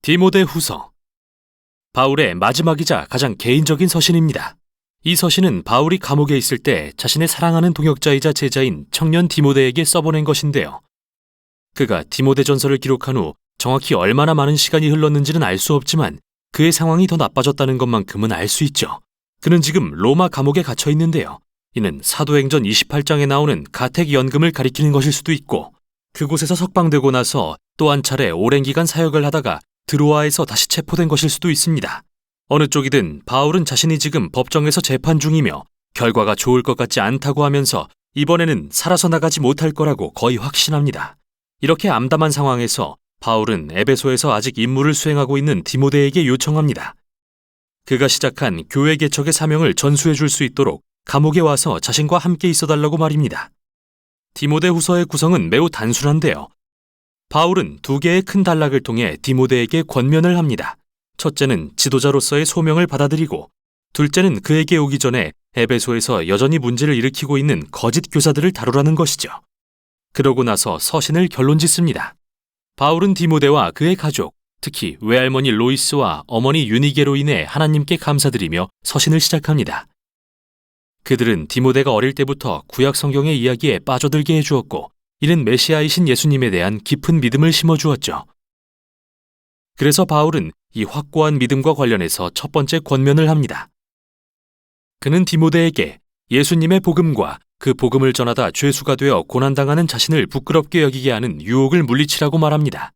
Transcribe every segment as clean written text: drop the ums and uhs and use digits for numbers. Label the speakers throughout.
Speaker 1: 디모데후서. 바울의 마지막이자 가장 개인적인 서신입니다. 이 서신은 바울이 감옥에 있을 때 자신의 사랑하는 동역자이자 제자인 청년 디모데에게 써보낸 것인데요. 그가 디모데전서를 기록한 후 정확히 얼마나 많은 시간이 흘렀는지는 알 수 없지만 그의 상황이 더 나빠졌다는 것만큼은 알 수 있죠. 그는 지금 로마 감옥에 갇혀 있는데요. 이는 사도행전 28장에 나오는 가택연금을 가리키는 것일 수도 있고, 그곳에서 석방되고 나서 또 한 차례 오랜 기간 사역을 하다가 드로아에서 다시 체포된 것일 수도 있습니다. 어느 쪽이든 바울은 자신이 지금 법정에서 재판 중이며 결과가 좋을 것 같지 않다고 하면서 이번에는 살아서 나가지 못할 거라고 거의 확신합니다. 이렇게 암담한 상황에서 바울은 에베소에서 아직 임무를 수행하고 있는 디모데에게 요청합니다. 그가 시작한 교회 개척의 사명을 전수해 줄 수 있도록 감옥에 와서 자신과 함께 있어달라고 말입니다. 디모데후서의 구성은 매우 단순한데요. 바울은 두 개의 큰 단락을 통해 디모데에게 권면을 합니다. 첫째는 지도자로서의 소명을 받아들이고, 둘째는 그에게 오기 전에 에베소에서 여전히 문제를 일으키고 있는 거짓 교사들을 다루라는 것이죠. 그러고 나서 서신을 결론짓습니다. 바울은 디모데와 그의 가족, 특히 외할머니 로이스와 어머니 유니게로 인해 하나님께 감사드리며 서신을 시작합니다. 그들은 디모데가 어릴 때부터 구약 성경의 이야기에 빠져들게 해주었고, 이는 메시아이신 예수님에 대한 깊은 믿음을 심어주었죠. 그래서 바울은 이 확고한 믿음과 관련해서 첫 번째 권면을 합니다. 그는 디모데에게 예수님의 복음과 그 복음을 전하다 죄수가 되어 고난당하는 자신을 부끄럽게 여기게 하는 유혹을 물리치라고 말합니다.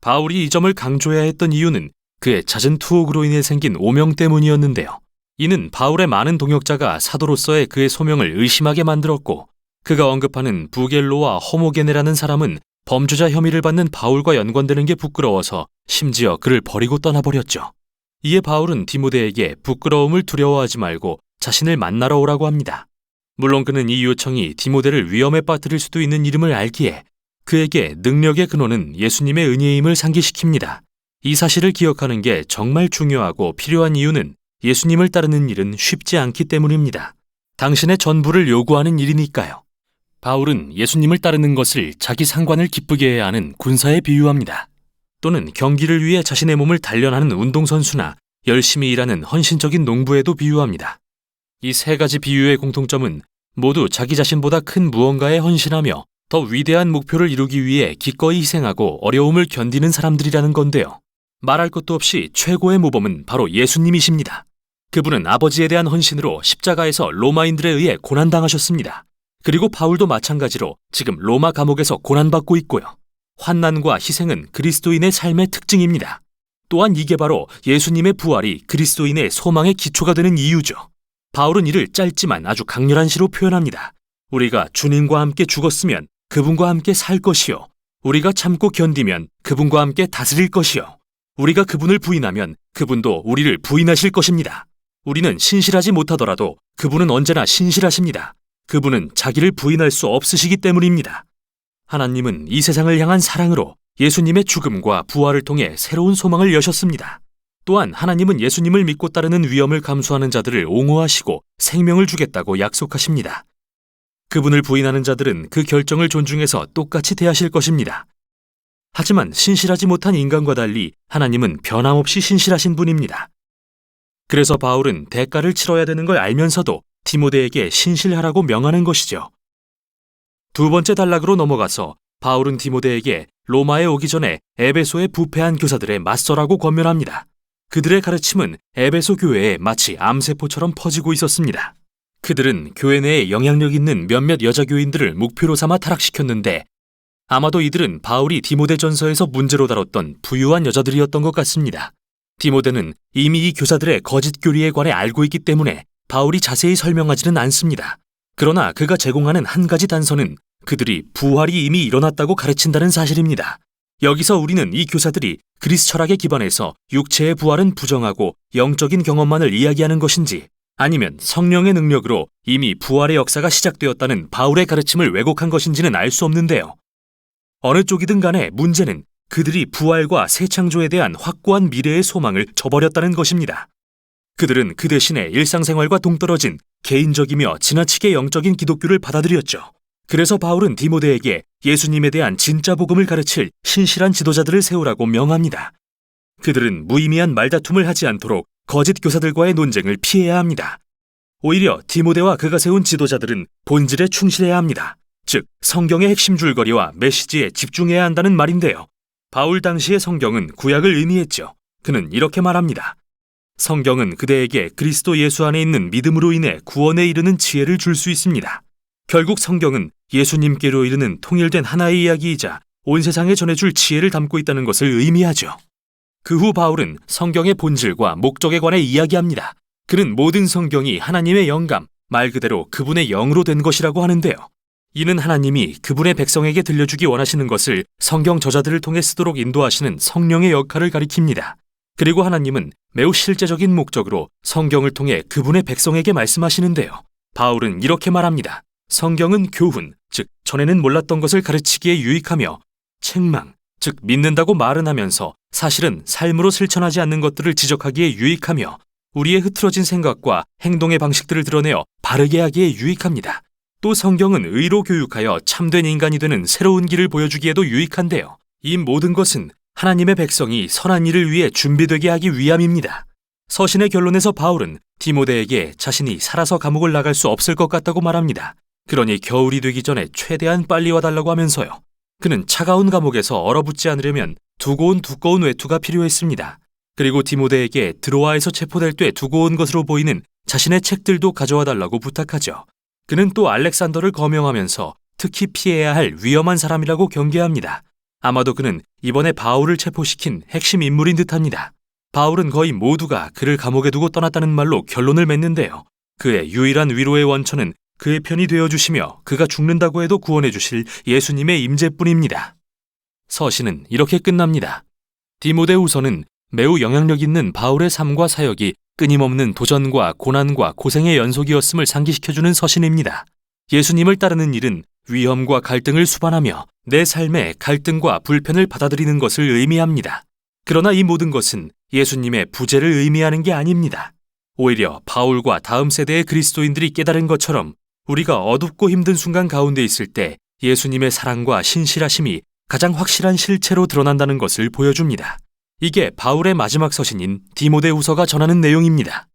Speaker 1: 바울이 이 점을 강조해야 했던 이유는 그의 잦은 투옥으로 인해 생긴 오명 때문이었는데요. 이는 바울의 많은 동역자가 사도로서의 그의 소명을 의심하게 만들었고, 그가 언급하는 부겔로와 허모게네라는 사람은 범죄자 혐의를 받는 바울과 연관되는 게 부끄러워서 심지어 그를 버리고 떠나버렸죠. 이에 바울은 디모데에게 부끄러움을 두려워하지 말고 자신을 만나러 오라고 합니다. 물론 그는 이 요청이 디모데를 위험에 빠뜨릴 수도 있는 이름을 알기에 그에게 능력의 근원은 예수님의 은혜임을 상기시킵니다. 이 사실을 기억하는 게 정말 중요하고 필요한 이유는 예수님을 따르는 일은 쉽지 않기 때문입니다. 당신의 전부를 요구하는 일이니까요. 바울은 예수님을 따르는 것을 자기 상관을 기쁘게 해야 하는 군사에 비유합니다. 또는 경기를 위해 자신의 몸을 단련하는 운동선수나 열심히 일하는 헌신적인 농부에도 비유합니다. 이 세 가지 비유의 공통점은 모두 자기 자신보다 큰 무언가에 헌신하며 더 위대한 목표를 이루기 위해 기꺼이 희생하고 어려움을 견디는 사람들이라는 건데요. 말할 것도 없이 최고의 모범은 바로 예수님이십니다. 그분은 아버지에 대한 헌신으로 십자가에서 로마인들에 의해 고난당하셨습니다. 그리고 바울도 마찬가지로 지금 로마 감옥에서 고난받고 있고요. 환난과 희생은 그리스도인의 삶의 특징입니다. 또한 이게 바로 예수님의 부활이 그리스도인의 소망의 기초가 되는 이유죠. 바울은 이를 짧지만 아주 강렬한 시로 표현합니다. 우리가 주님과 함께 죽었으면 그분과 함께 살 것이요. 우리가 참고 견디면 그분과 함께 다스릴 것이요. 우리가 그분을 부인하면 그분도 우리를 부인하실 것입니다. 우리는 신실하지 못하더라도 그분은 언제나 신실하십니다. 그분은 자기를 부인할 수 없으시기 때문입니다. 하나님은 이 세상을 향한 사랑으로 예수님의 죽음과 부활을 통해 새로운 소망을 여셨습니다. 또한 하나님은 예수님을 믿고 따르는 위험을 감수하는 자들을 옹호하시고 생명을 주겠다고 약속하십니다. 그분을 부인하는 자들은 그 결정을 존중해서 똑같이 대하실 것입니다. 하지만 신실하지 못한 인간과 달리 하나님은 변함없이 신실하신 분입니다. 그래서 바울은 대가를 치러야 되는 걸 알면서도 디모데에게 신실하라고 명하는 것이죠. 두 번째 단락으로 넘어가서 바울은 디모데에게 로마에 오기 전에 에베소의 부패한 교사들에 맞서라고 권면합니다. 그들의 가르침은 에베소 교회에 마치 암세포처럼 퍼지고 있었습니다. 그들은 교회 내에 영향력 있는 몇몇 여자 교인들을 목표로 삼아 타락시켰는데, 아마도 이들은 바울이 디모데전서에서 문제로 다뤘던 부유한 여자들이었던 것 같습니다. 디모데는 이미 이 교사들의 거짓 교리에 관해 알고 있기 때문에 바울이 자세히 설명하지는 않습니다. 그러나 그가 제공하는 한 가지 단서는 그들이 부활이 이미 일어났다고 가르친다는 사실입니다. 여기서 우리는 이 교사들이 그리스 철학에 기반해서 육체의 부활은 부정하고 영적인 경험만을 이야기하는 것인지, 아니면 성령의 능력으로 이미 부활의 역사가 시작되었다는 바울의 가르침을 왜곡한 것인지는 알 수 없는데요. 어느 쪽이든 간에 문제는 그들이 부활과 새 창조에 대한 확고한 미래의 소망을 저버렸다는 것입니다. 그들은 그 대신에 일상생활과 동떨어진 개인적이며 지나치게 영적인 기독교를 받아들였죠. 그래서 바울은 디모데에게 예수님에 대한 진짜 복음을 가르칠 신실한 지도자들을 세우라고 명합니다. 그들은 무의미한 말다툼을 하지 않도록 거짓 교사들과의 논쟁을 피해야 합니다. 오히려 디모데와 그가 세운 지도자들은 본질에 충실해야 합니다. 즉, 성경의 핵심 줄거리와 메시지에 집중해야 한다는 말인데요. 바울 당시의 성경은 구약을 의미했죠. 그는 이렇게 말합니다. 성경은 그대에게 그리스도 예수 안에 있는 믿음으로 인해 구원에 이르는 지혜를 줄 수 있습니다. 결국 성경은 예수님께로 이르는 통일된 하나의 이야기이자 온 세상에 전해줄 지혜를 담고 있다는 것을 의미하죠. 그 후 바울은 성경의 본질과 목적에 관해 이야기합니다. 그는 모든 성경이 하나님의 영감, 말 그대로 그분의 영으로 된 것이라고 하는데요. 이는 하나님이 그분의 백성에게 들려주기 원하시는 것을 성경 저자들을 통해 쓰도록 인도하시는 성령의 역할을 가리킵니다. 그리고 하나님은 매우 실제적인 목적으로 성경을 통해 그분의 백성에게 말씀하시는데요. 바울은 이렇게 말합니다. 성경은 교훈, 즉 전에는 몰랐던 것을 가르치기에 유익하며 책망, 즉 믿는다고 말은 하면서 사실은 삶으로 실천하지 않는 것들을 지적하기에 유익하며 우리의 흐트러진 생각과 행동의 방식들을 드러내어 바르게 하기에 유익합니다. 또 성경은 의로 교육하여 참된 인간이 되는 새로운 길을 보여주기에도 유익한데요. 이 모든 것은 하나님의 백성이 선한 일을 위해 준비되게 하기 위함입니다. 서신의 결론에서 바울은 디모데에게 자신이 살아서 감옥을 나갈 수 없을 것 같다고 말합니다. 그러니 겨울이 되기 전에 최대한 빨리 와달라고 하면서요. 그는 차가운 감옥에서 얼어붙지 않으려면 두고 온 두꺼운 외투가 필요했습니다. 그리고 디모데에게 드로아에서 체포될 때 두고 온 것으로 보이는 자신의 책들도 가져와 달라고 부탁하죠. 그는 또 알렉산더를 거명하면서 특히 피해야 할 위험한 사람이라고 경계합니다. 아마도 그는 이번에 바울을 체포시킨 핵심 인물인 듯합니다. 바울은 거의 모두가 그를 감옥에 두고 떠났다는 말로 결론을 맺는데요. 그의 유일한 위로의 원천은 그의 편이 되어주시며 그가 죽는다고 해도 구원해 주실 예수님의 임재뿐입니다. 서신은 이렇게 끝납니다. 디모데후서는 매우 영향력 있는 바울의 삶과 사역이 끊임없는 도전과 고난과 고생의 연속이었음을 상기시켜주는 서신입니다. 예수님을 따르는 일은 위험과 갈등을 수반하며 내 삶에 갈등과 불편을 받아들이는 것을 의미합니다. 그러나 이 모든 것은 예수님의 부재를 의미하는 게 아닙니다. 오히려 바울과 다음 세대의 그리스도인들이 깨달은 것처럼 우리가 어둡고 힘든 순간 가운데 있을 때 예수님의 사랑과 신실하심이 가장 확실한 실체로 드러난다는 것을 보여줍니다. 이게 바울의 마지막 서신인 디모데후서가 전하는 내용입니다.